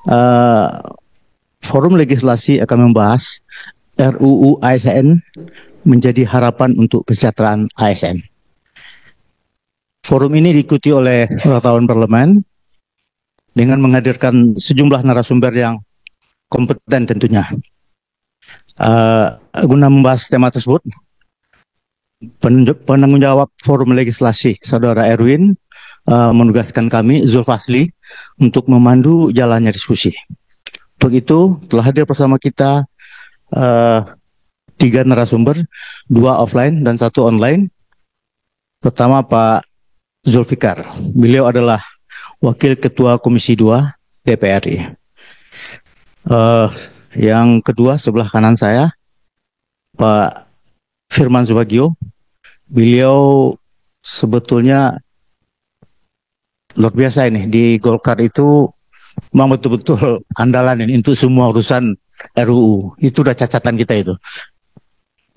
eh, forum legislasi akan membahas RUU ASN menjadi harapan untuk kesejahteraan ASN. Forum ini diikuti oleh wartawan parlemen dengan menghadirkan sejumlah narasumber yang kompeten tentunya. Guna membahas tema tersebut, penanggung jawab forum legislasi Saudara Erwin menugaskan kami, Zulfasli, untuk memandu jalannya diskusi. Untuk itu telah hadir bersama kita 3 narasumber, 2 offline dan 1 online. Pertama Pak Zulfikar, beliau adalah Wakil Ketua Komisi 2 DPR RI. Yang kedua sebelah kanan saya Pak Firman Subagio, beliau sebetulnya luar biasa ini di Golkar itu, memang betul-betul andalan ini untuk semua urusan RUU. Itu udah cacatan kita itu.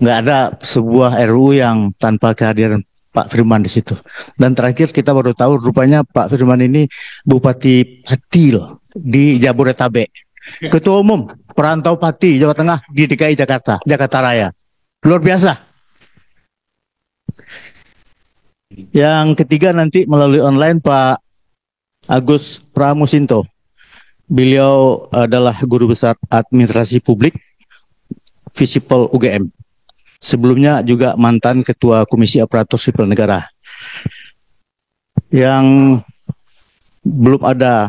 Nggak ada sebuah RUU yang tanpa kehadiran Pak Firman di situ. Dan terakhir kita baru tahu rupanya Pak Firman ini Bupati Pati loh, di Jabodetabek. Ketua Umum Perantau Pati Jawa Tengah di DKI Jakarta, Jakarta Raya. Luar biasa. Yang ketiga nanti melalui online Pak Agus Pramusinto. Beliau adalah Guru Besar Administrasi Publik Visipol UGM. Sebelumnya juga mantan Ketua Komisi Aparatur Sipil Negara. Yang belum ada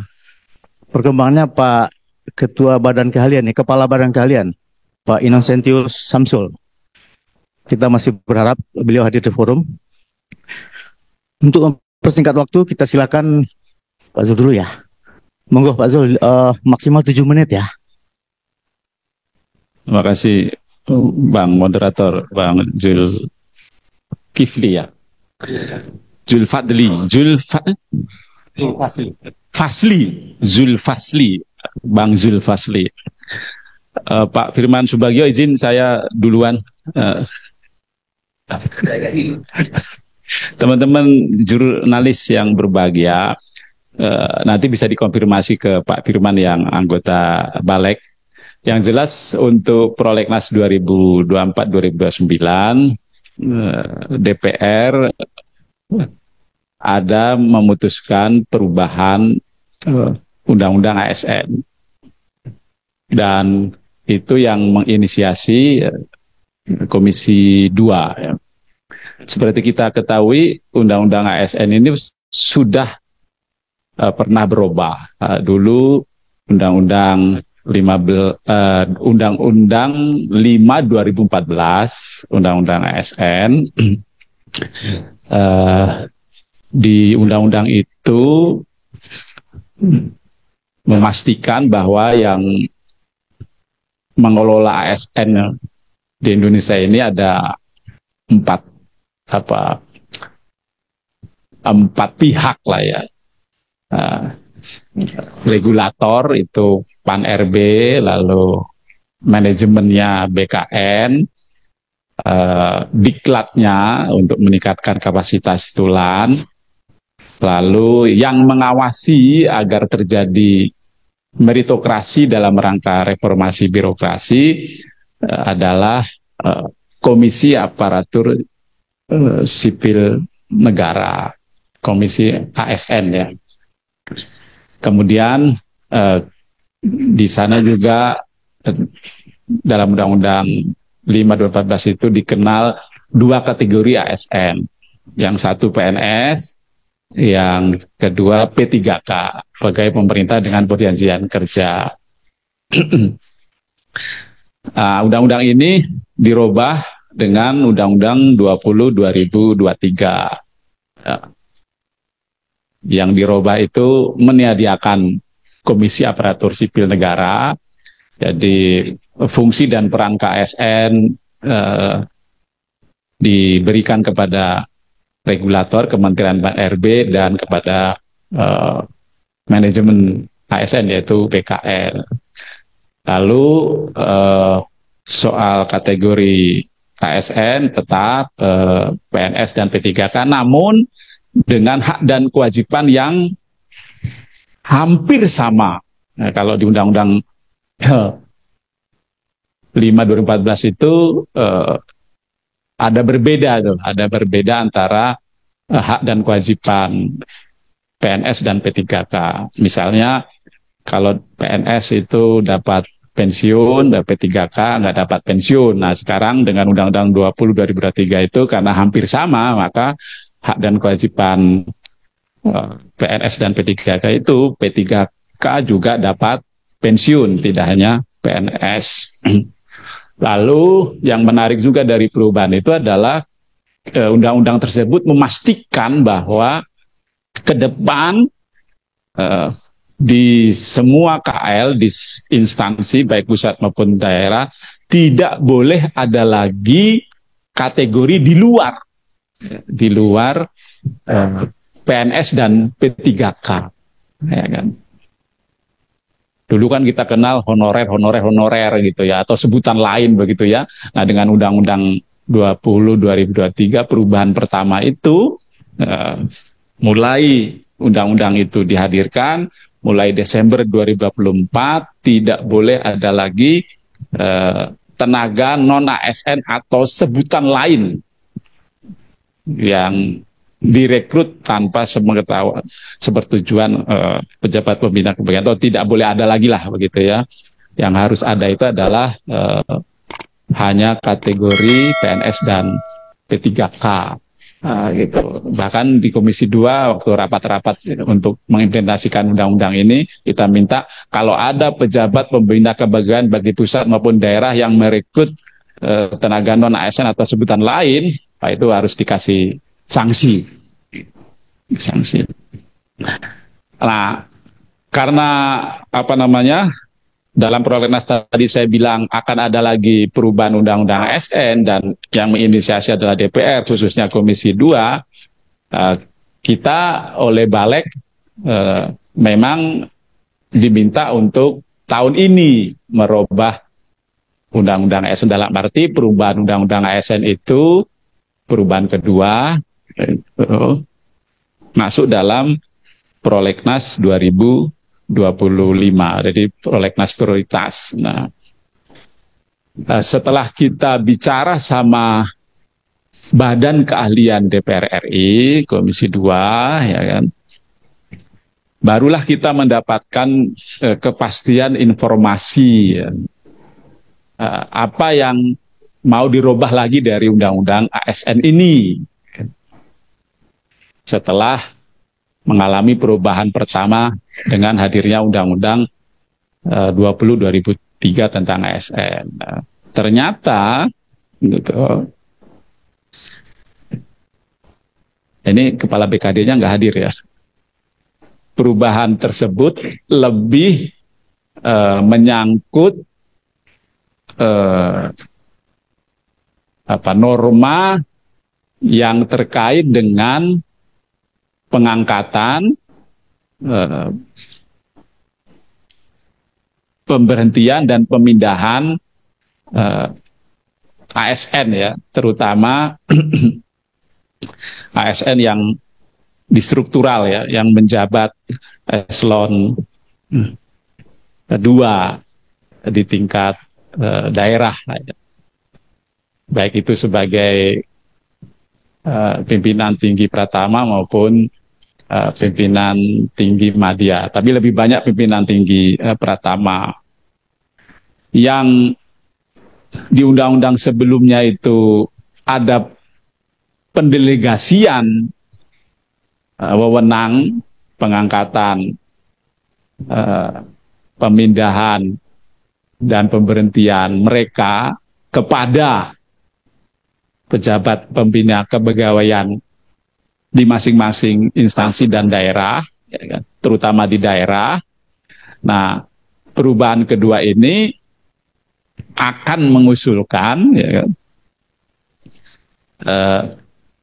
perkembangannya Pak Ketua Badan Keahlian, Kepala Badan Keahlian, Pak Innocentius Samsul. Kita masih berharap beliau hadir di forum. Untuk mempersingkat waktu, kita silakan Pak Zul dulu ya. Monggo Pak Zul, maksimal 7 menit ya. Terima kasih Bang Moderator, Bang Zul Kifli ya. Zulfasli, Bang Zulfasli. Pak Firman Subagio, izin saya duluan. Teman-teman jurnalis yang berbahagia, nanti bisa dikonfirmasi ke Pak Firman yang anggota Balek. Yang jelas untuk Prolegnas 2024-2029 DPR ada memutuskan perubahan Undang-Undang ASN, dan itu yang menginisiasi Komisi 2 ya. Seperti kita ketahui, Undang-Undang ASN ini sudah pernah berubah. Dulu Undang-Undang 5 2014, Undang-Undang ASN, di undang-undang itu memastikan bahwa yang mengelola ASN di Indonesia ini ada 4 pihak lah ya. Regulator itu Pan-RB, lalu manajemennya BKN, diklatnya untuk meningkatkan kapasitas tulan, lalu yang mengawasi agar terjadi meritokrasi dalam rangka reformasi birokrasi adalah Komisi Aparatur Sipil Negara, Komisi ASN ya. Kemudian di sana juga dalam Undang-Undang 5 2014 itu dikenal 2 kategori ASN. Yang satu PNS, yang kedua P3K, pegawai pemerintah dengan perjanjian kerja. Undang-undang ini dirubah dengan Undang-Undang 20 2023. Yang dirubah itu menyediakan Komisi Aparatur Sipil Negara, jadi fungsi dan peran KSN diberikan kepada regulator Kementerian Pan-RB dan kepada manajemen ASN yaitu BKN. Lalu soal kategori ASN tetap PNS dan P3K, namun dengan hak dan kewajiban yang hampir sama Nah, kalau di Undang-Undang 5 2014 itu ada berbeda antara hak dan kewajiban PNS dan P3K. Misalnya kalau PNS itu dapat pensiun, dan P3K nggak dapat pensiun. Nah sekarang dengan Undang-Undang 20 2023 itu karena hampir sama, maka hak dan kewajiban PNS dan P3K itu P3K juga dapat pensiun, tidak hanya PNS. Lalu yang menarik juga dari perubahan itu adalah undang-undang tersebut memastikan bahwa ke depan di semua KL, di instansi baik pusat maupun daerah, tidak boleh ada lagi kategori di luar PNS dan P3K, ya kan? Dulu kan kita kenal honorer gitu ya, atau sebutan lain begitu ya. Nah dengan Undang-Undang 20 2023 perubahan pertama itu mulai undang-undang itu dihadirkan, mulai Desember 2024 tidak boleh ada lagi tenaga non ASN atau sebutan lain yang direkrut tanpa sepersetujuan pejabat pembina kepegawaian, atau tidak boleh ada lagi lah begitu ya. Yang harus ada itu adalah hanya kategori PNS dan P3K gitu. Bahkan di Komisi 2 waktu rapat-rapat untuk mengimplementasikan undang-undang ini, kita minta kalau ada pejabat pembina kepegawaian bagi pusat maupun daerah yang merekrut tenaga non ASN atau sebutan lain, itu harus dikasih sanksi. Nah, karena dalam prolegnas tadi saya bilang akan ada lagi perubahan undang-undang ASN dan yang menginisiasi adalah DPR, khususnya Komisi 2, kita oleh Balek memang diminta untuk tahun ini merubah undang-undang ASN, dalam arti perubahan undang-undang ASN itu perubahan kedua masuk dalam prolegnas 2025, jadi prolegnas prioritas. Nah, setelah kita bicara sama Badan Keahlian DPR RI, Komisi 2, ya kan, barulah kita mendapatkan kepastian informasi apa yang mau dirubah lagi dari undang-undang ASN ini. Setelah mengalami perubahan pertama dengan hadirnya Undang-Undang 20 2003 tentang ASN. Ternyata gitu, ini kepala BKD-nya nggak hadir ya. Perubahan tersebut lebih menyangkut norma yang terkait dengan pengangkatan, pemberhentian dan pemindahan ASN ya, terutama ASN yang di struktural ya, yang menjabat eselon 2 di tingkat daerah, baik itu sebagai pimpinan tinggi Pratama maupun pimpinan tinggi Madya, tapi lebih banyak pimpinan tinggi Pratama. Yang di undang-undang sebelumnya itu ada pendelegasian wewenang pengangkatan, pemindahan dan pemberhentian mereka kepada pejabat pembina kepegawaian di masing-masing instansi dan daerah, ya kan, terutama di daerah. Nah, perubahan kedua ini akan mengusulkan, ya kan,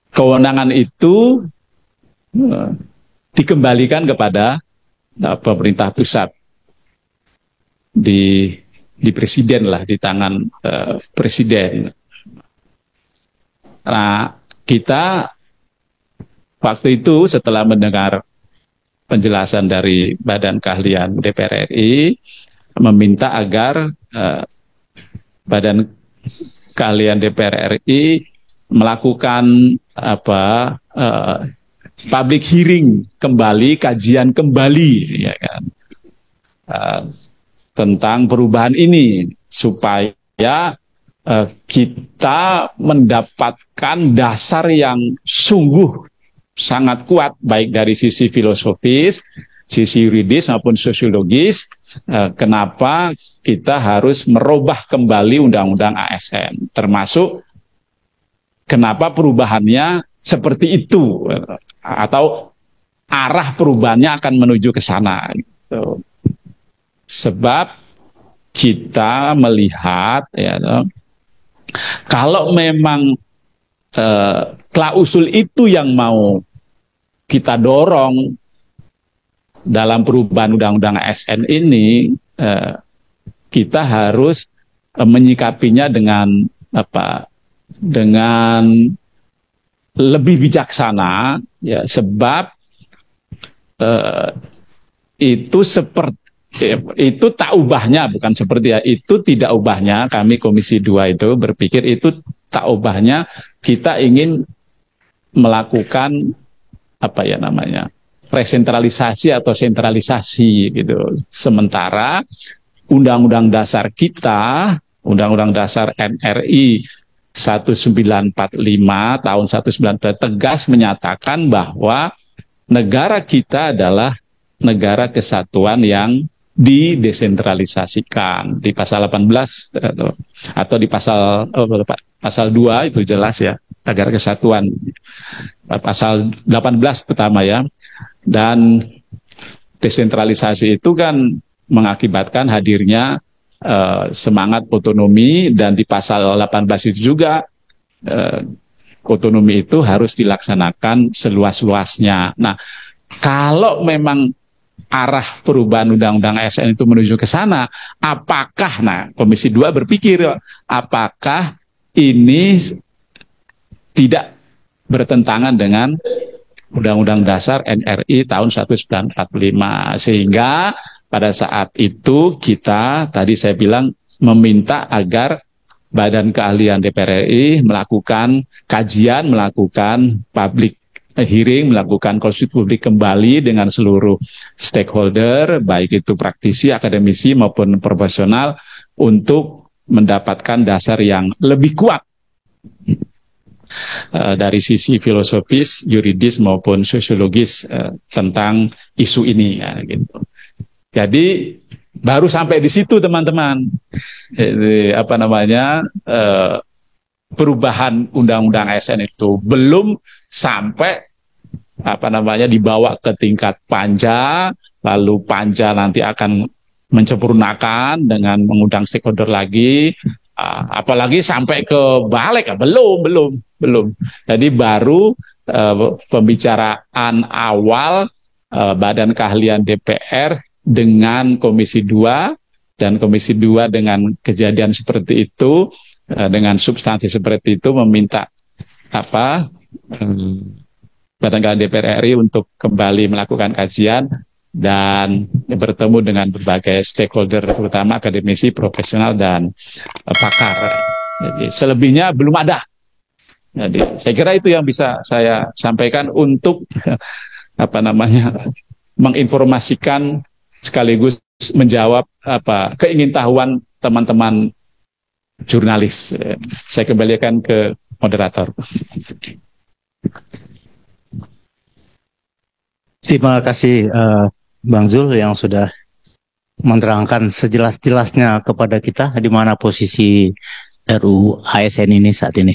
kewenangan itu dikembalikan kepada pemerintah pusat, di presiden lah, di tangan presiden. Nah, kita waktu itu setelah mendengar penjelasan dari Badan Keahlian DPR RI meminta agar Badan Keahlian DPR RI melakukan public hearing kembali, kajian kembali, ya kan, tentang perubahan ini supaya kita mendapatkan dasar yang sungguh sangat kuat baik dari sisi filosofis, sisi yuridis maupun sosiologis. Kenapa kita harus merubah kembali Undang-Undang ASN, termasuk kenapa perubahannya seperti itu atau arah perubahannya akan menuju ke sana. Gitu. Sebab kita melihat ya, kalau memang klausul itu yang mau kita dorong dalam perubahan Undang-Undang ASN ini, kita harus menyikapinya dengan dengan lebih bijaksana, ya, sebab itu seperti itu tak ubahnya, bukan seperti ya, itu tidak ubahnya. Kami Komisi 2 itu berpikir itu tak ubahnya kita ingin melakukan resentralisasi atau sentralisasi gitu. Sementara Undang-Undang Dasar kita, Undang-Undang Dasar NRI 1945 tahun 1945 tegas menyatakan bahwa negara kita adalah negara kesatuan yang didesentralisasikan. Di pasal 18 atau di pasal 2 itu jelas ya, negara kesatuan. Pasal 18 pertama ya. Dan desentralisasi itu kan mengakibatkan hadirnya semangat otonomi, dan di pasal 18 itu juga otonomi itu harus dilaksanakan seluas-luasnya. Nah, kalau memang arah perubahan Undang-Undang ASN itu menuju ke sana, apakah, Komisi 2 berpikir, apakah ini tidak bertentangan dengan Undang-Undang Dasar NRI tahun 1945, sehingga pada saat itu kita, tadi saya bilang, meminta agar Badan Keahlian DPR RI melakukan kajian, melakukan public hearing, melakukan konsultasi publik kembali dengan seluruh stakeholder, baik itu praktisi, akademisi maupun profesional, untuk mendapatkan dasar yang lebih kuat dari sisi filosofis, yuridis maupun sosiologis tentang isu ini, ya, gitu. Jadi baru sampai di situ, teman-teman. Perubahan Undang-Undang ASN itu belum sampai dibawa ke tingkat panja, lalu panja nanti akan menyempurnakan dengan mengundang stakeholder lagi, apalagi sampai ke balik, belum. Jadi baru pembicaraan awal Badan Keahlian DPR dengan Komisi 2, dan Komisi 2 dengan kejadian seperti itu, dengan substansi seperti itu, meminta Badan Keahlian DPR RI untuk kembali melakukan kajian dan bertemu dengan berbagai stakeholder, terutama akademisi, profesional, dan pakar. Jadi selebihnya belum ada. Jadi saya kira itu yang bisa saya sampaikan untuk menginformasikan sekaligus menjawab keingintahuan teman-teman jurnalis. Saya kembalikan ke moderator. Terima kasih Bang Zul yang sudah menerangkan sejelas-jelasnya kepada kita di mana posisi RUU ASN ini saat ini.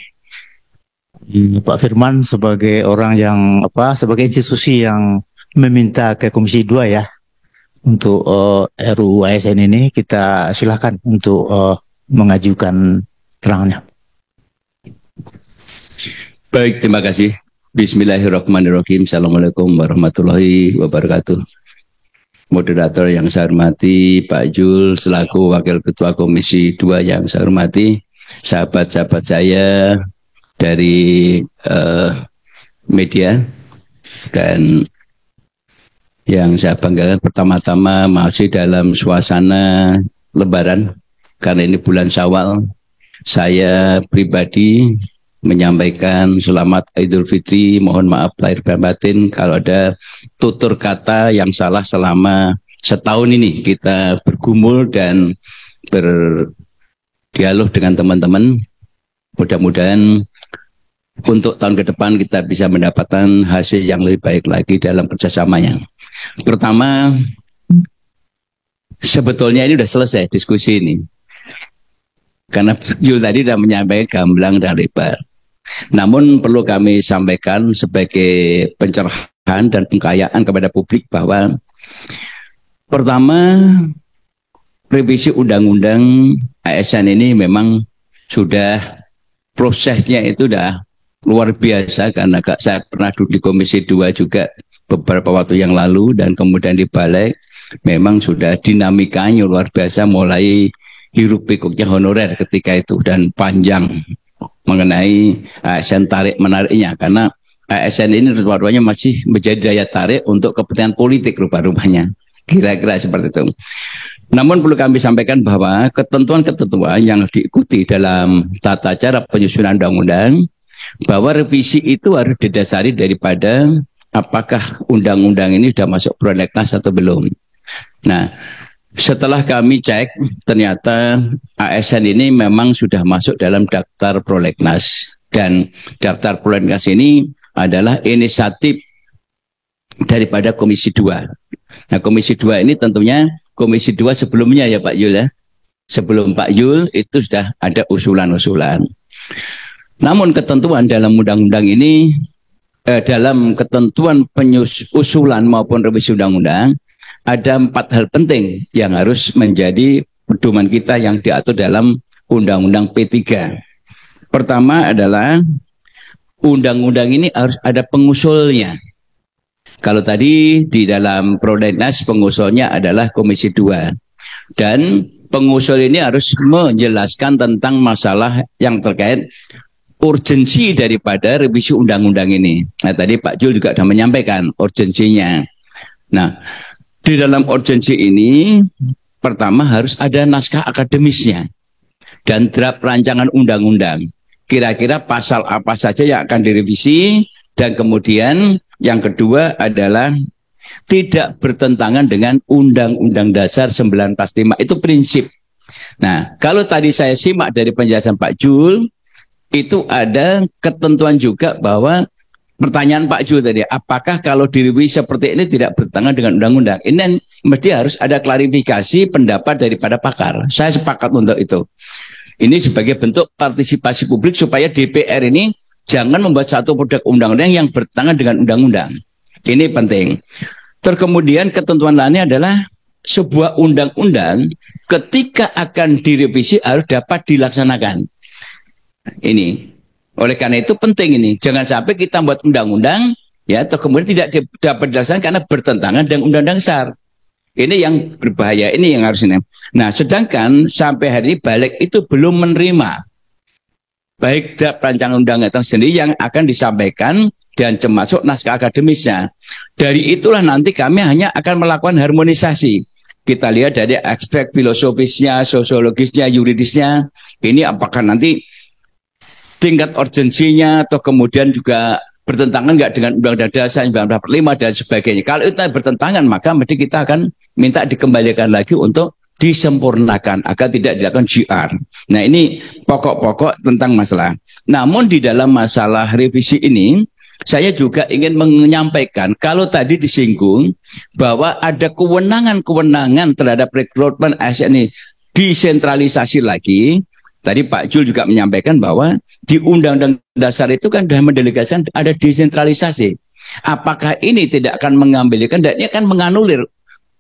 Pak Firman sebagai orang yang sebagai institusi yang meminta ke Komisi 2 ya untuk RUU ASN ini, kita silakan untuk mengajukan terangannya. Baik, terima kasih. Bismillahirrahmanirrahim. Assalamualaikum warahmatullahi wabarakatuh. Moderator yang saya hormati, Pak Jul selaku Wakil Ketua Komisi 2 yang saya hormati, sahabat-sahabat saya dari media, dan Yang saya banggakan pertama-tama masih dalam suasana Lebaran, karena ini bulan Syawal. Saya pribadi menyampaikan selamat Idul Fitri, mohon maaf lahir dan batin kalau ada tutur kata yang salah selama setahun ini kita bergumul dan berdialog dengan teman-teman. Mudah-mudahan untuk tahun ke depan kita bisa mendapatkan hasil yang lebih baik lagi dalam kerjasamanya. Pertama, sebetulnya ini sudah selesai diskusi ini. Karena Yul tadi sudah menyampaikan gamblang dan lebar. Namun perlu kami sampaikan sebagai pencerahan dan pengkayaan kepada publik bahwa pertama, revisi undang-undang ASN ini memang sudah prosesnya itu sudah luar biasa, karena saya pernah duduk di Komisi 2 juga beberapa waktu yang lalu dan kemudian dibalik, memang sudah dinamikanya luar biasa, mulai hiruk pikuknya honorer ketika itu dan panjang mengenai ASN tarik menariknya, karena ASN ini rupa-rupanya masih menjadi daya tarik untuk kepentingan politik rupa-rupanya, kira-kira seperti itu. Namun perlu kami sampaikan bahwa ketentuan-ketentuan yang diikuti dalam tata cara penyusunan undang-undang, bahwa revisi itu harus didasari daripada apakah undang-undang ini sudah masuk prolegnas atau belum. Nah, setelah kami cek, ternyata ASN ini memang sudah masuk dalam daftar prolegnas. Dan daftar prolegnas ini adalah inisiatif daripada Komisi 2. Nah, Komisi 2 ini tentunya Komisi 2 sebelumnya ya Pak Yul ya. Sebelum Pak Yul itu sudah ada usulan-usulan. Namun ketentuan dalam undang-undang ini, dalam ketentuan usulan maupun revisi undang-undang, ada 4 hal penting yang harus menjadi pedoman kita yang diatur dalam Undang-Undang P3. Pertama adalah undang-undang ini harus ada pengusulnya. Kalau tadi di dalam prolegnas pengusulnya adalah Komisi 2. Dan pengusul ini harus menjelaskan tentang masalah yang terkait urgensi daripada revisi undang-undang ini. Nah, tadi Pak Jul juga sudah menyampaikan urgensinya. Nah, di dalam urgensi ini, pertama harus ada naskah akademisnya dan draft rancangan undang-undang. Kira-kira pasal apa saja yang akan direvisi, dan kemudian yang kedua adalah tidak bertentangan dengan Undang-Undang Dasar 1945. Itu prinsip. Nah, kalau tadi saya simak dari penjelasan Pak Jul, itu ada ketentuan juga bahwa pertanyaan Pak Jul tadi, apakah kalau direvisi seperti ini tidak bertentangan dengan undang-undang? Ini mesti harus ada klarifikasi pendapat daripada pakar. Saya sepakat untuk itu. Ini sebagai bentuk partisipasi publik supaya DPR ini jangan membuat satu produk undang-undang yang bertentangan dengan undang-undang. Ini penting. Terus kemudian ketentuan lainnya adalah sebuah undang-undang ketika akan direvisi harus dapat dilaksanakan. Ini. Oleh karena itu penting ini, jangan sampai kita buat undang-undang ya, atau kemudian tidak dapat dilaksanakan karena bertentangan dengan undang-undang dasar. Ini yang berbahaya, ini yang harus ini. Nah, sedangkan sampai hari ini balik itu belum menerima baik draft rancangan undang-undang sendiri yang akan disampaikan dan termasuk naskah akademisnya. Dari itulah nanti kami hanya akan melakukan harmonisasi. Kita lihat dari aspek filosofisnya, sosiologisnya, yuridisnya. Ini apakah nanti tingkat urgensinya atau kemudian juga bertentangan nggak dengan Undang-Undang Dasar 1945 dan sebagainya. Kalau itu bertentangan, maka mesti kita akan minta dikembalikan lagi untuk disempurnakan agar tidak dilakukan GR. Nah, ini pokok-pokok tentang masalah. Namun di dalam masalah revisi ini, saya juga ingin menyampaikan kalau tadi disinggung bahwa ada kewenangan-kewenangan terhadap rekrutmen ASN ini disentralisasi lagi. Tadi Pak Jul juga menyampaikan bahwa di Undang-Undang Dasar itu kan sudah mendelegasikan ada desentralisasi. Apakah ini tidak akan mengambilkan dan ini akan menganulir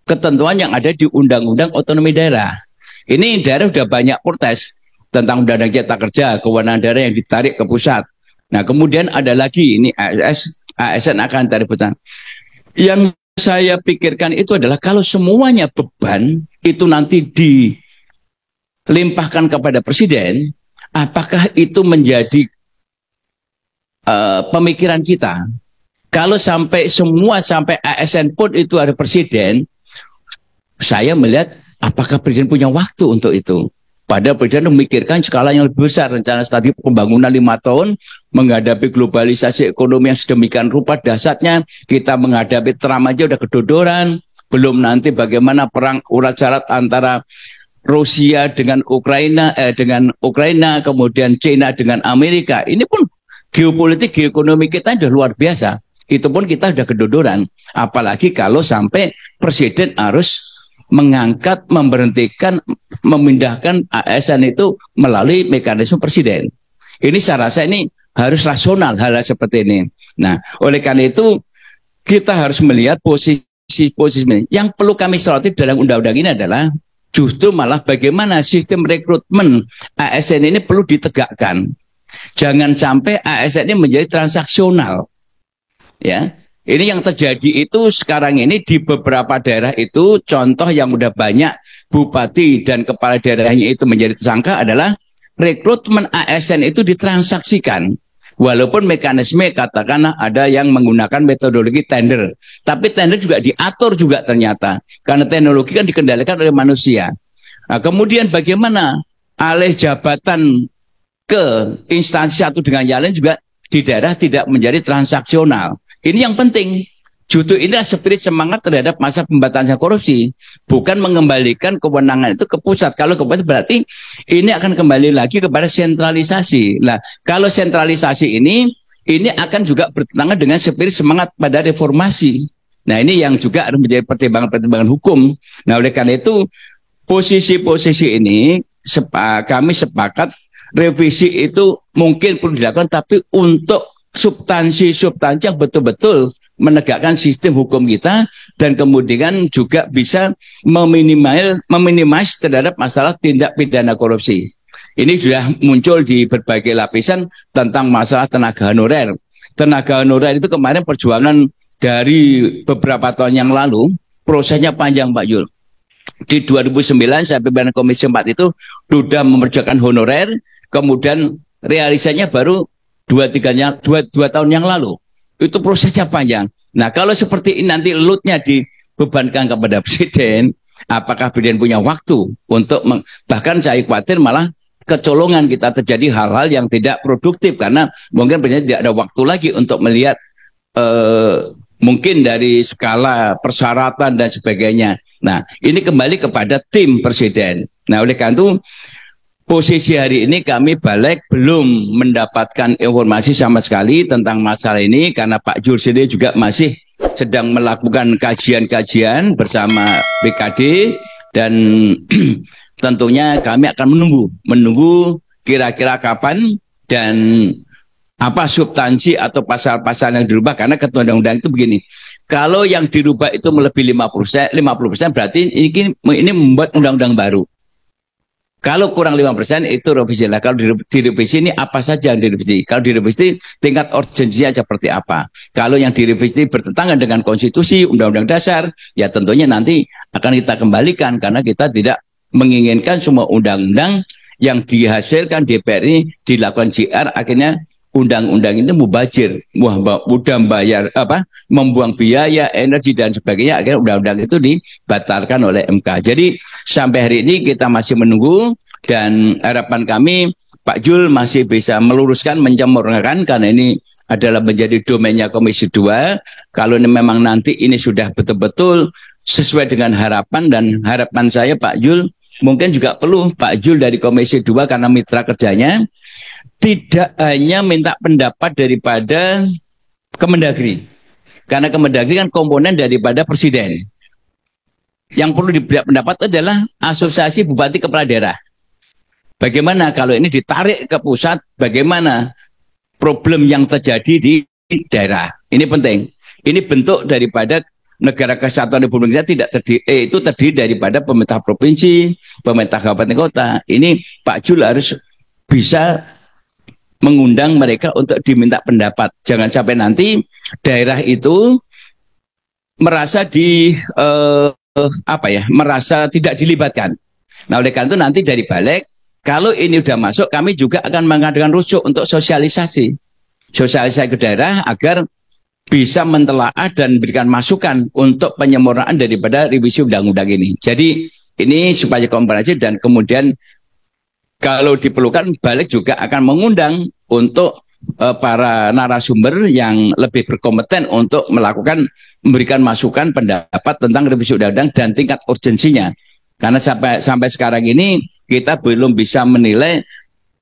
ketentuan yang ada di Undang-Undang Otonomi Daerah. Ini daerah sudah banyak protes tentang Undang-Undang Cipta Kerja, kewenangan daerah yang ditarik ke pusat. Nah, kemudian ada lagi ini ASN akan tarik pusat. Yang saya pikirkan itu adalah kalau semuanya beban itu nanti dilimpahkan kepada presiden, apakah itu menjadi pemikiran kita Kalau sampai semua sampai ASN pun itu ada presiden, saya melihat apakah presiden punya waktu untuk itu. Padahal presiden memikirkan skala yang lebih besar, rencana strategi pembangunan 5 tahun, menghadapi globalisasi ekonomi yang sedemikian rupa dahsyatnya, kita menghadapi Trump aja udah kedodoran, belum nanti bagaimana perang urat-syarat antara Rusia dengan Ukraina, kemudian China dengan Amerika. Ini pun geopolitik, geoekonomi kita sudah luar biasa. Itu pun kita sudah kedodoran. Apalagi kalau sampai presiden harus mengangkat, memberhentikan, memindahkan ASN itu melalui mekanisme presiden. Ini saya rasa ini harus rasional hal-hal seperti ini. Nah, oleh karena itu kita harus melihat posisi ini. Yang perlu kami soroti dalam undang-undang ini adalah justru malah bagaimana sistem rekrutmen ASN ini perlu ditegakkan. Jangan sampai ASN ini menjadi transaksional. Ya. Ini yang terjadi itu sekarang ini di beberapa daerah itu, contoh yang udah banyak bupati dan kepala daerahnya itu menjadi tersangka adalah rekrutmen ASN itu ditransaksikan. Walaupun mekanisme katakanlah ada yang menggunakan metodologi tender. Tapi tender juga diatur juga ternyata. Karena teknologi kan dikendalikan oleh manusia. Nah, kemudian bagaimana alih jabatan ke instansi satu dengan yang lain juga di daerah tidak menjadi transaksional. Ini yang penting. Justru inilah spirit semangat terhadap masa pemberantasan korupsi. Bukan mengembalikan kewenangan itu ke pusat. Kalau ke pusat berarti ini akan kembali lagi kepada sentralisasi. Nah, kalau sentralisasi ini akan juga bertentangan dengan spirit semangat pada reformasi. Nah, ini yang juga harus menjadi pertimbangan-pertimbangan hukum. Nah, oleh karena itu, posisi-posisi ini kami sepakat revisi itu mungkin perlu dilakukan, tapi untuk substansi-substansi yang betul-betul menegakkan sistem hukum kita dan kemudian juga bisa meminimais terhadap masalah tindak pidana korupsi. Ini sudah muncul di berbagai lapisan tentang masalah tenaga honorer. Tenaga honorer itu kemarin perjuangan dari beberapa tahun yang lalu, prosesnya panjang Pak Yul. Di 2009 saya pimpinan Komisi 4 itu sudah memperjuangkan honorer, kemudian realisasinya baru 2 tahun yang lalu. Itu prosesnya panjang. Nah, kalau seperti ini nanti load-nya dibebankan kepada presiden, apakah presiden punya waktu untuk bahkan saya khawatir malah kecolongan kita terjadi hal-hal yang tidak produktif karena mungkin presiden tidak ada waktu lagi untuk melihat mungkin dari skala persyaratan dan sebagainya. Nah, ini kembali kepada tim presiden. Nah, oleh karena itu posisi hari ini kami balik belum mendapatkan informasi sama sekali tentang masalah ini karena Pak Jules ini juga masih sedang melakukan kajian-kajian bersama BKD dan tentunya kami akan menunggu kira-kira kapan dan apa substansi atau pasal-pasal yang dirubah karena ketentuan undang-undang itu begini. Kalau yang dirubah itu melebihi 50% berarti ini membuat undang-undang baru. Kalau kurang 5% itu revisi lah. Kalau direvisi ini apa saja yang direvisi? Kalau direvisi tingkat urgensinya seperti apa? Kalau yang direvisi bertentangan dengan konstitusi, undang-undang dasar, ya tentunya nanti akan kita kembalikan karena kita tidak menginginkan semua undang-undang yang dihasilkan DPR ini dilakukan JR akhirnya undang-undang itu mubazir, mudah bayar membuang biaya, energi dan sebagainya, akhirnya undang-undang itu dibatalkan oleh MK. Jadi sampai hari ini kita masih menunggu dan harapan kami Pak Jul masih bisa meluruskan, menyempurnakan karena ini adalah menjadi domainnya Komisi 2. Kalau ini memang nanti ini sudah betul-betul sesuai dengan harapan dan harapan saya Pak Jul mungkin juga perlu Pak Jul dari Komisi 2 karena mitra kerjanya tidak hanya minta pendapat daripada Kemendagri. Karena Kemendagri kan komponen daripada Presiden. Yang perlu diberi pendapat adalah Asosiasi Bupati Kepala Daerah. Bagaimana kalau ini ditarik ke pusat, bagaimana problem yang terjadi di daerah. Ini penting. Ini bentuk daripada negara kesatuan Republik Indonesia tidak terdiri daripada pemerintah provinsi, pemerintah kabupaten kota. Ini Pak Jul harus bisa mengundang mereka untuk diminta pendapat. Jangan sampai nanti daerah itu merasa merasa tidak dilibatkan. Nah, oleh karena itu nanti dari balik, kalau ini sudah masuk, kami juga akan mengadakan rujuk untuk sosialisasi ke daerah agar bisa mentelaah dan memberikan masukan untuk penyempurnaan daripada revisi undang-undang ini. Jadi ini supaya komprehensif dan kemudian kalau diperlukan balik juga akan mengundang untuk para narasumber yang lebih berkompeten untuk memberikan masukan pendapat tentang revisi undang-undang dan tingkat urgensinya. Karena sampai sekarang ini kita belum bisa menilai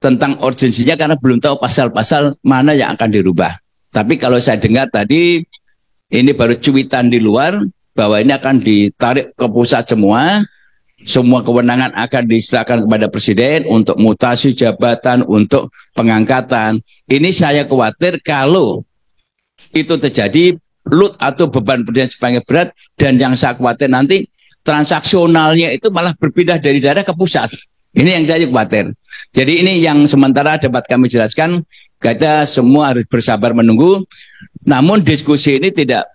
tentang urgensinya karena belum tahu pasal-pasal mana yang akan dirubah. Tapi kalau saya dengar tadi ini baru cuitan di luar bahwa ini akan ditarik ke pusat semua kewenangan akan diserahkan kepada presiden untuk mutasi jabatan, untuk pengangkatan. Ini saya khawatir kalau itu terjadi load atau beban presiden semakin berat dan yang saya khawatir nanti transaksionalnya itu malah berpindah dari daerah ke pusat. Ini yang saya khawatir. Jadi ini yang sementara dapat kami jelaskan. Kita semua harus bersabar menunggu. Namun diskusi ini tidak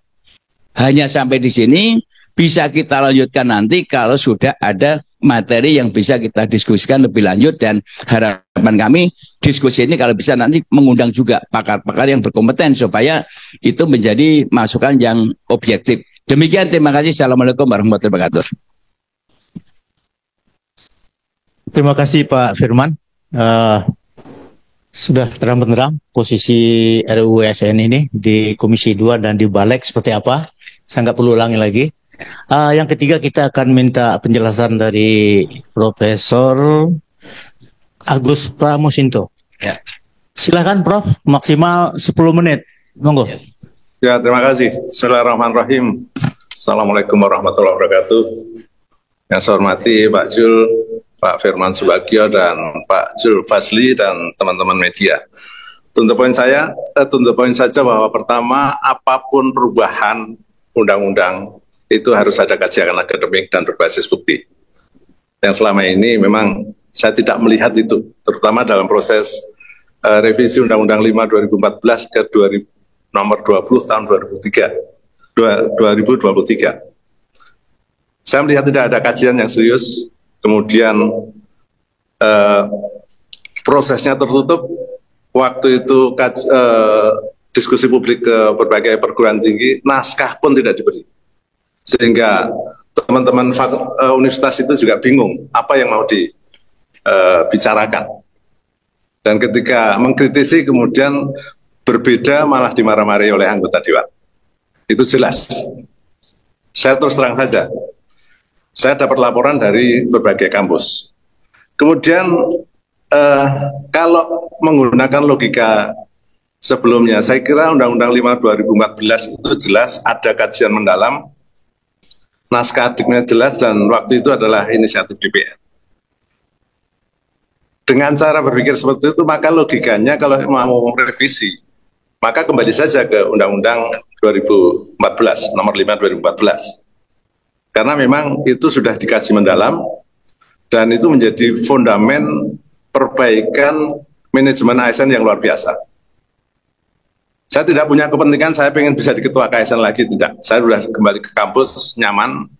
hanya sampai di sini. Bisa kita lanjutkan nanti kalau sudah ada materi yang bisa kita diskusikan lebih lanjut dan harapan kami diskusi ini kalau bisa nanti mengundang juga pakar-pakar yang berkompeten supaya itu menjadi masukan yang objektif. Demikian, terima kasih. Assalamualaikum warahmatullahi wabarakatuh. Terima kasih Pak Firman. Sudah terang benderang posisi RUU ASN ini di Komisi 2 dan di Balik seperti apa. Saya nggak perlu ulangi lagi. Yang ketiga kita akan minta penjelasan dari Profesor Agus Pramusinto. Ya. Silakan Prof, maksimal 10 menit. Monggo. Ya, terima kasih. Bismillahirrahmanirrahim. Assalamualaikum warahmatullahi wabarakatuh. Yang saya hormati Pak Jul, Pak Firman Subagio, dan Pak Jul Fasli, dan teman-teman media. Untuk poin saja bahwa pertama, apapun perubahan undang-undang itu harus ada kajian akademik dan berbasis bukti. Yang selama ini memang saya tidak melihat itu, terutama dalam proses revisi Undang-Undang 5 2014 ke nomor 20 tahun 2023. Saya melihat tidak ada kajian yang serius, kemudian prosesnya tertutup, waktu itu diskusi publik ke berbagai perguruan tinggi, naskah pun tidak diberi. Sehingga teman-teman universitas itu juga bingung apa yang mau dibicarakan. Dan ketika mengkritisi kemudian berbeda malah dimarah-marahi oleh anggota Dewan. Itu jelas. Saya terus terang saja. Saya dapat laporan dari berbagai kampus. Kemudian kalau menggunakan logika sebelumnya, saya kira Undang-Undang 5 2014 itu jelas ada kajian mendalam, naskah akademiknya jelas, dan waktu itu adalah inisiatif DPR. Dengan cara berpikir seperti itu, maka logikanya kalau mau revisi, maka kembali saja ke Undang-Undang 2014, nomor 5 2014. Karena memang itu sudah dikaji mendalam, dan itu menjadi fondamen perbaikan manajemen ASN yang luar biasa. Saya tidak punya kepentingan saya pengen bisa di ketua KSN lagi, tidak. Saya sudah kembali ke kampus, nyaman,